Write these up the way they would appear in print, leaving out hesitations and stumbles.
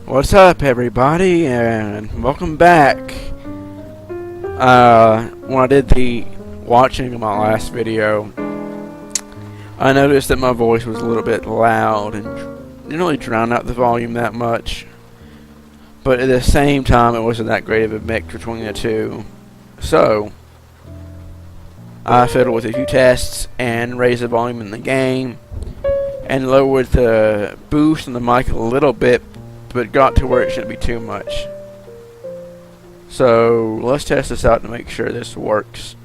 What's up, everybody, and welcome back. When I did the watching of my last video, I noticed that my voice was a little bit loud and didn't really drown out the volume that much. But at the same time, it wasn't that great of a mix between the two. So, I fiddled with a few tests and raised the volume in the game and lowered the boost on the mic a little bit, but got to where it shouldn't be too much. So let's test this out to make sure this works.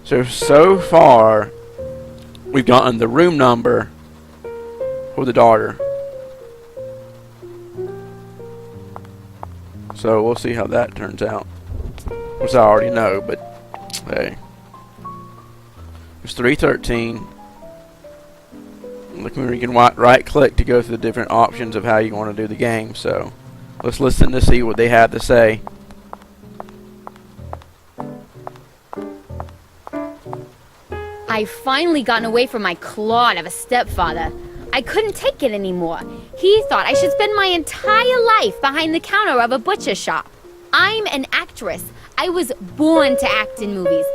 So far we've gotten the room number for the daughter. So we'll see how that turns out. Which I already know, but hey. It's 313. Look where you can right click to go through the different options of how you want to do the game. So let's listen to see what they have to say. I've finally gotten away from my clod of a stepfather. I couldn't take it anymore. He thought I should spend my entire life behind the counter of a butcher shop. I'm an actress. I was born to act in movies.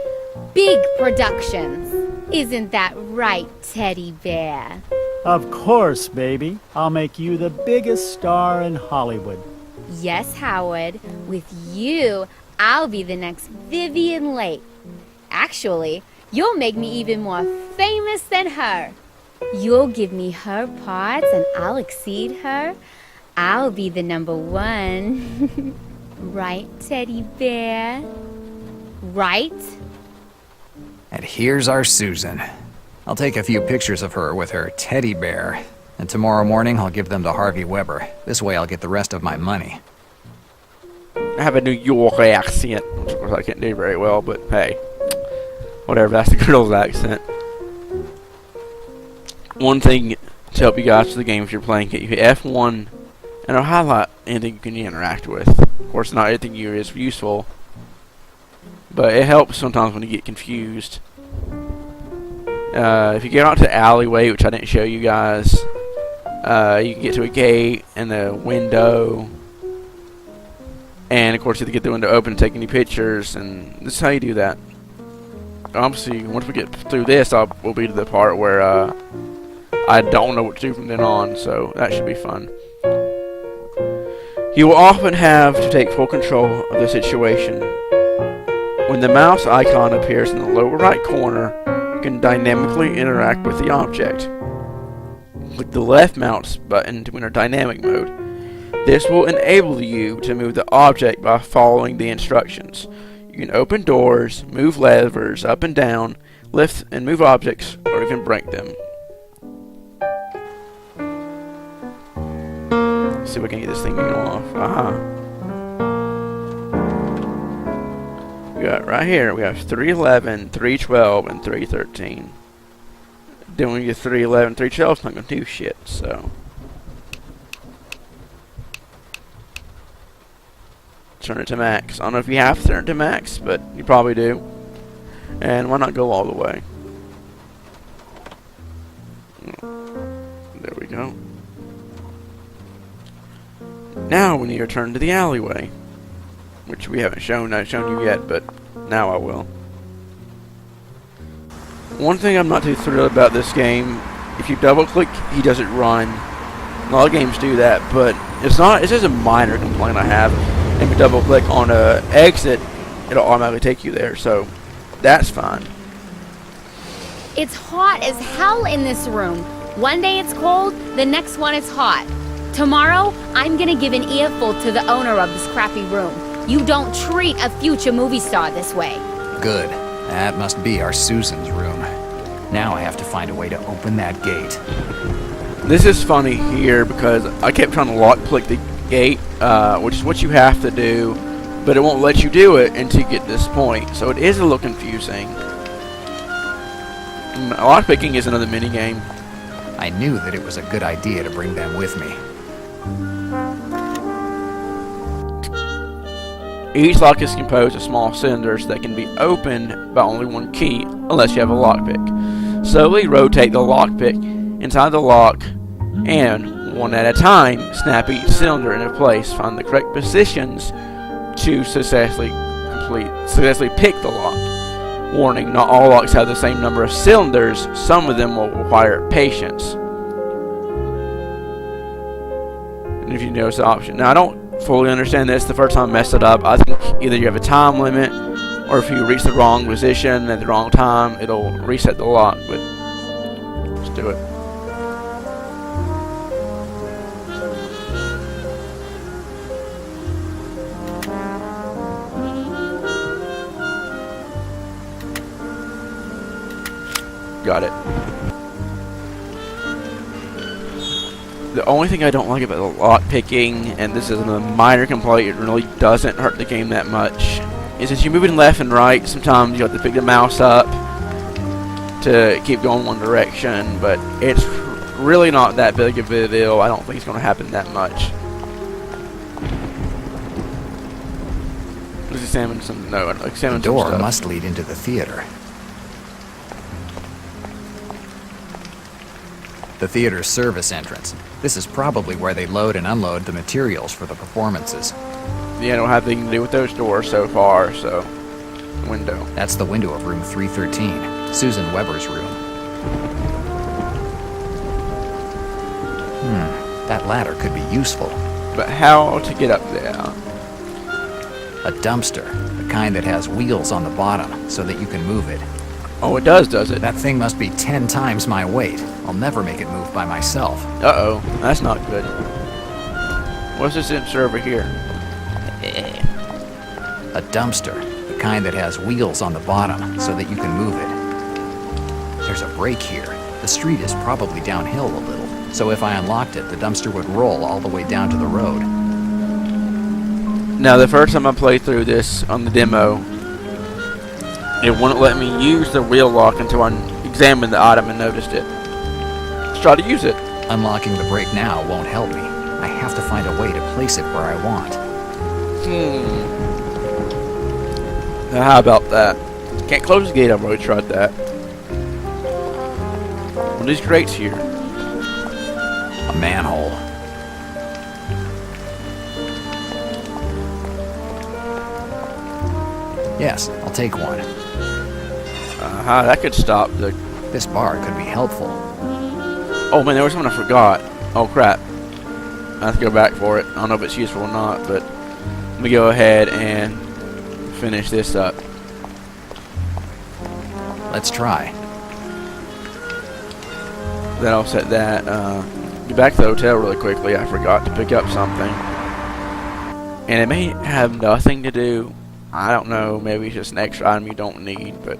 Big productions. Isn't that right, Teddy Bear? Of course, baby. I'll make you the biggest star in Hollywood. Yes, Howard. With you, I'll be the next Vivian Lake. Actually, you'll make me even more famous than her. You'll give me her parts and I'll exceed her. I'll be the #1. Right, Teddy Bear? Right? And here's our Susan. I'll take a few pictures of her with her teddy bear, and tomorrow morning I'll give them to Harvey Weber. This way I'll get the rest of my money. I have a New York accent, which of course I can't do very well, but hey, whatever, that's the girl's accent. One thing to help you guys with the game if you're playing it, you hit F1 and it'll highlight anything you can interact with. Of course, not everything is useful, but it helps sometimes when you get confused. If you get out to the alleyway, which I didn't show you guys, you can get to a gate and a window. And of course you have to get the window open and take any pictures, and this is how you do that. Obviously, once we get through this, we'll be to the part where I don't know what to do from then on, so that should be fun. You will often have to take full control of the situation. When the mouse icon appears in the lower right corner, you can dynamically interact with the object. Click the left mouse button to enter dynamic mode. This will enable you to move the object by following the instructions. You can open doors, move levers up and down, lift and move objects, or even break them. Let's see if we can get this thing off. We got right here, we have 311, 312, and 313. Then when you get 311, 312, it's not going to do shit, so. Turn it to max. I don't know if you have to turn it to max, but you probably do. And why not go all the way? There we go. Now we need to turn to the alleyway, which we haven't shown you yet, but now I will. One thing I'm not too thrilled about this game, if you double click, he doesn't run. A lot of games do that, but it's just a minor complaint I have. If you double click on a exit, it'll automatically take you there, so that's fine. It's hot as hell in this room. One day it's cold, the next one it's hot. Tomorrow, I'm gonna give an earful to the owner of this crappy room. You don't treat a future movie star this way. Good. That must be our Susan's room. Now I have to find a way to open that gate. This is funny here because I kept trying to lock click the gate, which is what you have to do, but it won't let you do it until you get to this point, so it is a little confusing. Lockpicking is another mini game. I knew that it was a good idea to bring them with me. Each lock is composed of small cylinders that can be opened by only one key, unless you have a lockpick. Slowly rotate the lockpick inside the lock, and One at a time, snap each cylinder into place. Find the correct positions to successfully pick the lock. Warning, not all locks have the same number of cylinders. Some of them will require patience. And if you notice the option. Now, I don't fully understand this. The first time I messed it up, I think either you have a time limit, or if you reach the wrong position at the wrong time, it'll reset the lock. But let's do it. Got it. The only thing I don't like about the lockpicking, and this is a minor complaint, it really doesn't hurt the game that much, is as you're moving left and right, sometimes you have to pick the mouse up to keep going one direction, but it's really not that big of a deal. I don't think it's going to happen that much. Let's examine some. No, examine The door some stuff. must lead into the theater. The theater's service entrance. This is probably where they load and unload the materials for the performances. Yeah, I don't have anything to do with those doors so far, so... Window. That's the window of room 313, Susan Weber's room. That ladder could be useful. But how to get up there? A dumpster, the kind that has wheels on the bottom so that you can move it. Oh, it does it? That thing must be 10 times my weight. I'll never make it move by myself. Uh-oh, that's not good. What's this insert over here? A dumpster, the kind that has wheels on the bottom so that you can move it. There's a break here. The street is probably downhill a little, so if I unlocked it, the dumpster would roll all the way down to the road. Now, the first time I played through this on the demo, it wouldn't let me use the wheel lock until I examined the item and noticed it. Let's try to use it. Unlocking the brake now won't help me. I have to find a way to place it where I want. Now, how about that? Can't close the gate. I've already tried that. What are these grates here? A manhole. Yes, I'll take one. That could stop the... This bar could be helpful. Oh man, there was something I forgot. Oh crap. I have to go back for it. I don't know if it's useful or not, but let me go ahead and finish this up. Let's try. Then I'll set that. Get back to the hotel really quickly. I forgot to pick up something. And it may have nothing to do. I don't know. Maybe it's just an extra item you don't need, but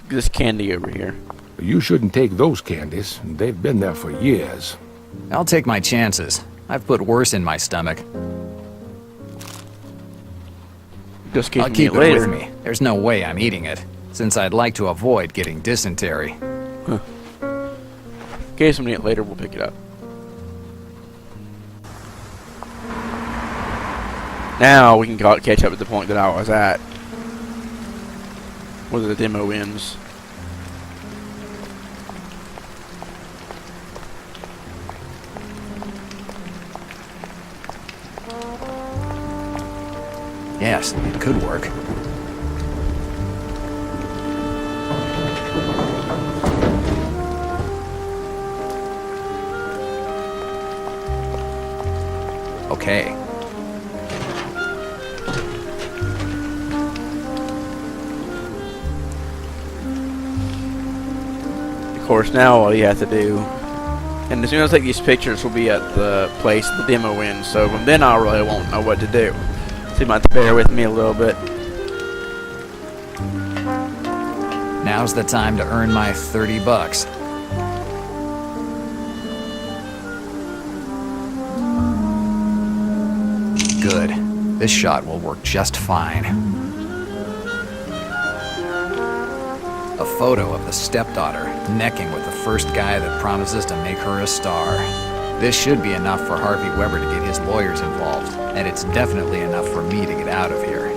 this candy over here. You shouldn't take those candies. They've been there for years. I'll take my chances. I've put worse in my stomach. Just keep I'll keep it later. with me. There's no way I'm eating it, since I'd like to avoid getting dysentery. In case we need it later, we'll pick it up. Now we can catch up at the point that I was at, where the demo ends. Yes, it could work. Okay. Of course, now all you have to do, and as soon as I take these pictures, we'll be at the place the demo ends, so from then I really won't know what to do. So you might have to bear with me a little bit. Now's the time to earn my $30. Good. This shot will work just fine. A photo of the stepdaughter necking with the first guy that promises to make her a star. This should be enough for Harvey Weber to get his lawyers involved, and it's definitely enough for me to get out of here.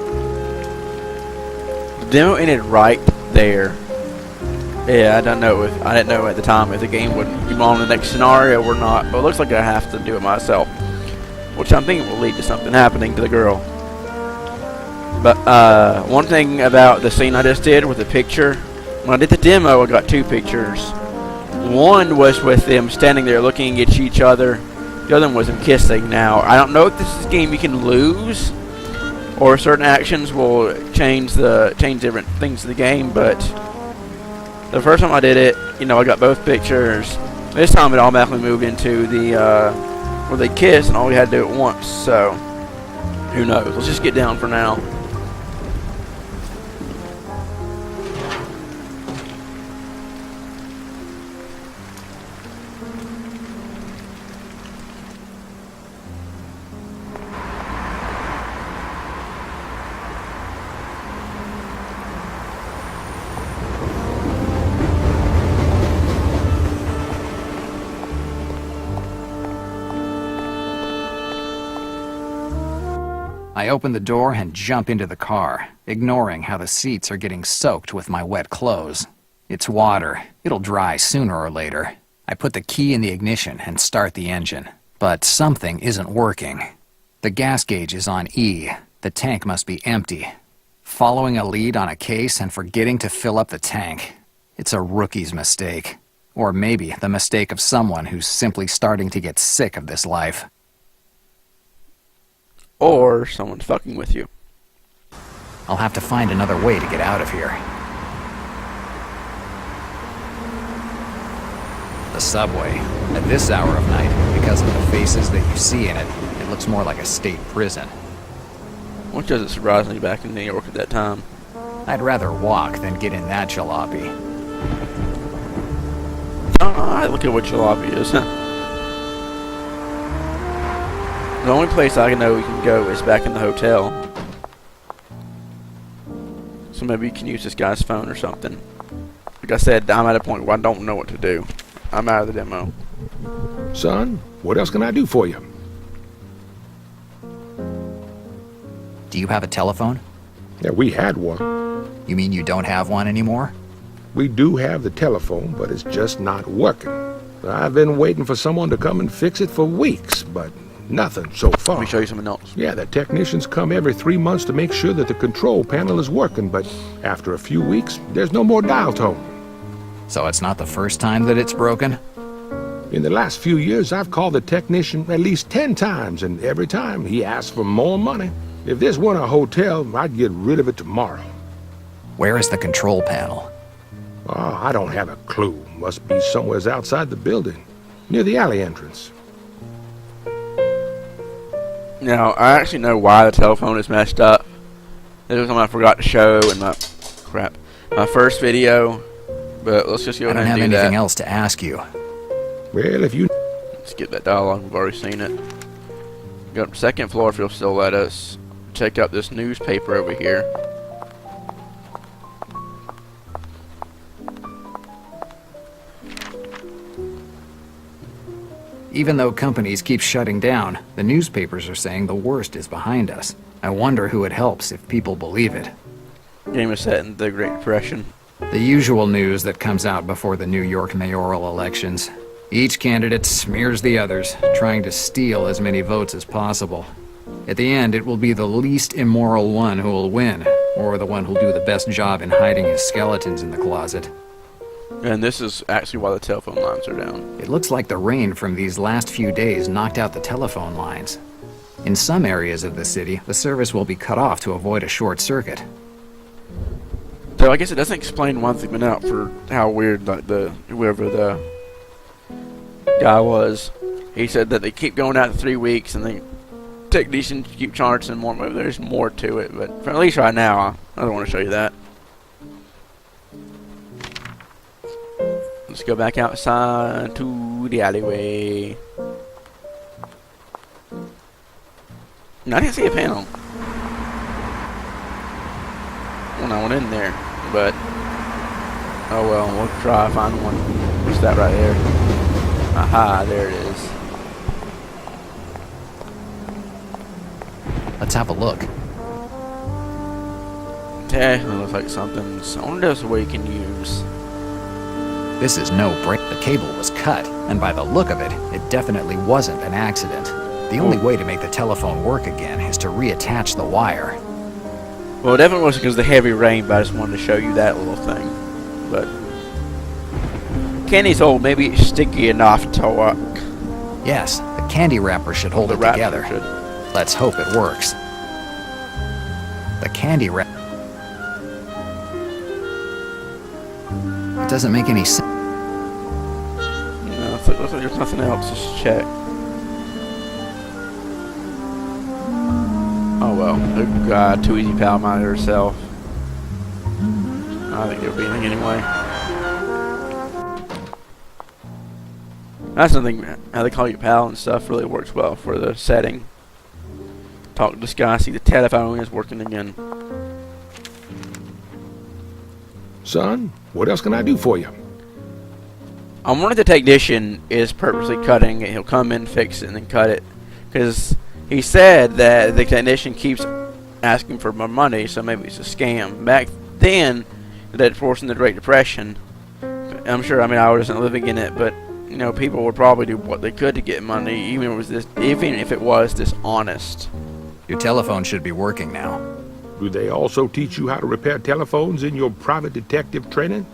The demo ended right there. Yeah, I don't know if I didn't know at the time if the game would be on the next scenario or not, but it looks like I have to do it myself, which I'm thinking will lead to something happening to the girl. But one thing about the scene I just did with the picture, when I did the demo, I got 2 pictures. One was with them standing there looking at each other. The other one was them kissing. Now, I don't know if this is a game you can lose, or certain actions will change different things to the game, but the first time I did it, you know, I got both pictures. This time it automatically moved into the where they kiss, and all we had to do it once. So who knows? Let's just get down for now. I open the door and jump into the car, ignoring how the seats are getting soaked with my wet clothes. It's water. It'll dry sooner or later. I put the key in the ignition and start the engine. But something isn't working. The gas gauge is on E. The tank must be empty. Following a lead on a case and forgetting to fill up the tank. It's a rookie's mistake. Or maybe the mistake of someone who's simply starting to get sick of this life. Or someone's fucking with you. I'll have to find another way to get out of here. The subway. At this hour of night, because of the faces that you see in it, it looks more like a state prison. Which doesn't surprise me back in New York at that time. I'd rather walk than get in that jalopy. Alright, look at what jalopy is. The only place I know we can go is back in the hotel. So maybe you can use this guy's phone or something. Like I said, I'm at a point where I don't know what to do. I'm out of the demo. Son, what else can I do for you? Do you have a telephone? Yeah, we had one. You mean you don't have one anymore? We do have the telephone, but it's just not working. I've been waiting for someone to come and fix it for weeks, but nothing so far. Let me show you something else. Yeah, the technicians come every 3 months to make sure that the control panel is working, but after a few weeks, there's no more dial tone. So it's not the first time that it's broken? In the last few years, I've called the technician at least 10 times, and every time he asks for more money. If this weren't a hotel, I'd get rid of it tomorrow. Where is the control panel? Oh, I don't have a clue. Must be somewhere outside the building, near the alley entrance. Now, I actually know why the telephone is messed up. This was something I forgot to show in my first video. But let's just go ahead and do that. I don't have anything else to ask you. Well, if you... Let's get that dialogue. We've already seen it. Go up to the second floor if you'll still let us. Check out this newspaper over here. Even though companies keep shutting down, the newspapers are saying the worst is behind us. I wonder who it helps if people believe it. Game is set in the Great Depression. The usual news that comes out before the New York mayoral elections. Each candidate smears the others, trying to steal as many votes as possible. At the end, it will be the least immoral one who will win, or the one who'll do the best job in hiding his skeletons in the closet. And this is actually why the telephone lines are down. It looks like the rain from these last few days knocked out the telephone lines. In some areas of the city, the service will be cut off to avoid a short circuit. So I guess it doesn't explain why they've been out for how weird, like whoever the guy was. He said that they keep going out in 3 weeks and the technicians keep charging more. Maybe there's more to it, but for at least right now, I don't want to show you that. Let's go back outside to the alleyway. No, I didn't see a panel. Well, no one in there, but oh well, we'll try to find one. What's that right there? Aha, there it is. Let's have a look. Okay, it looks like something's on this we can use. This is no break. The cable was cut, and by the look of it, it definitely wasn't an accident. The only way to make the telephone work again is to reattach the wire. Well, it definitely wasn't because of the heavy rain, but I just wanted to show you that little thing. But candy's old, maybe it's sticky enough to work. Yes, the candy wrapper should hold it together. Let's hope it works. The candy wrap... It doesn't make any sense. No, looks like there's nothing else. Just check. Oh well. Oh god, too easy pal minded herself. I think there'll be anything anyway. That's something, how they call you pal and stuff really works well for the setting. Talk to this guy, see the telephone is working again. Son, what else can I do for you? I'm wondering if the technician is purposely cutting it. He'll come in, fix it, and then cut it. Because he said that the technician keeps asking for more money, so maybe it's a scam. Back then, that forcing the Great Depression, I'm sure, I wasn't living in it, but you know, people would probably do what they could to get money, even if it was dishonest. Your telephone should be working now. Do they also teach you how to repair telephones in your private detective training?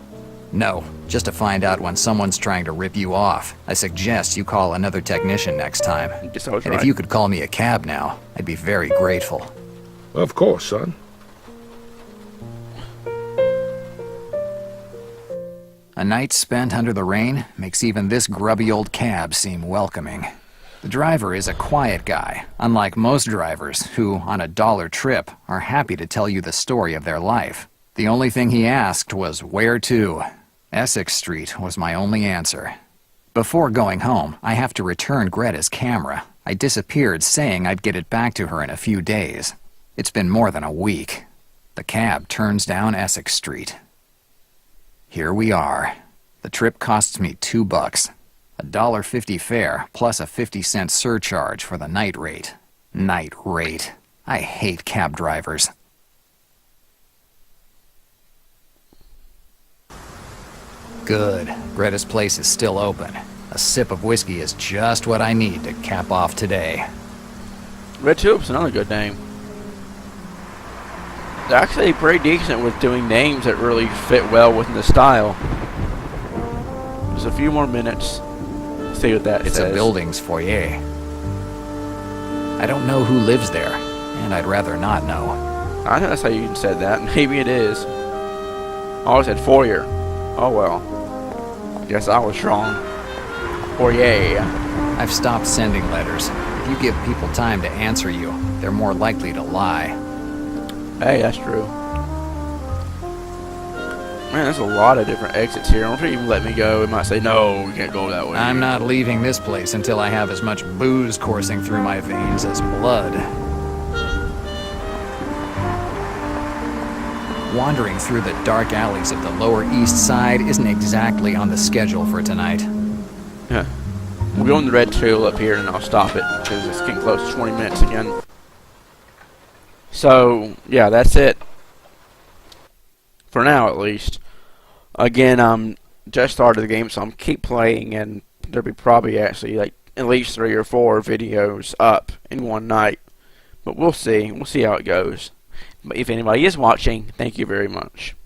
No, just to find out when someone's trying to rip you off. I suggest you call another technician next time. Guess I was And right. if you could call me a cab now, I'd be very grateful. Of course, son. A night spent under the rain makes even this grubby old cab seem welcoming. The driver is a quiet guy, unlike most drivers who, on a dollar trip, are happy to tell you the story of their life. The only thing he asked was, where to? Essex Street was my only answer. Before going home, I have to return Greta's camera. I disappeared saying I'd get it back to her in a few days. It's been more than a week. The cab turns down Essex Street. Here we are. The trip costs me $2. $1.50 fare plus a 50-cent surcharge for the night rate. Night rate. I hate cab drivers. Good. Greta's place is still open. A sip of whiskey is just what I need to cap off today. Red Tulip's another good name. They're actually pretty decent with doing names that really fit well within the style. Just a few more minutes. See what that It's says. a building's foyer. I don't know who lives there, and I'd rather not know. I know that's how you said that. Maybe it is. I always said foyer. Oh well. Guess I was wrong. Foyer. I've stopped sending letters. If you give people time to answer you, they're more likely to lie. Hey, that's true. Man, there's a lot of different exits here. I don't think even let me go. It might say, no, we can't go that way. I'm not leaving this place until I have as much booze coursing through my veins as blood. Wandering through the dark alleys of the Lower East Side isn't exactly on the schedule for tonight. Yeah. We'll go in the Red Tulip here and I'll stop it because it's getting close to 20 minutes again. So, yeah, that's it. For now, at least. Again, just started the game, so I'm keep playing, and there'll be probably actually like at least 3 or 4 videos up in one night. But we'll see. We'll see how it goes. But if anybody is watching, thank you very much.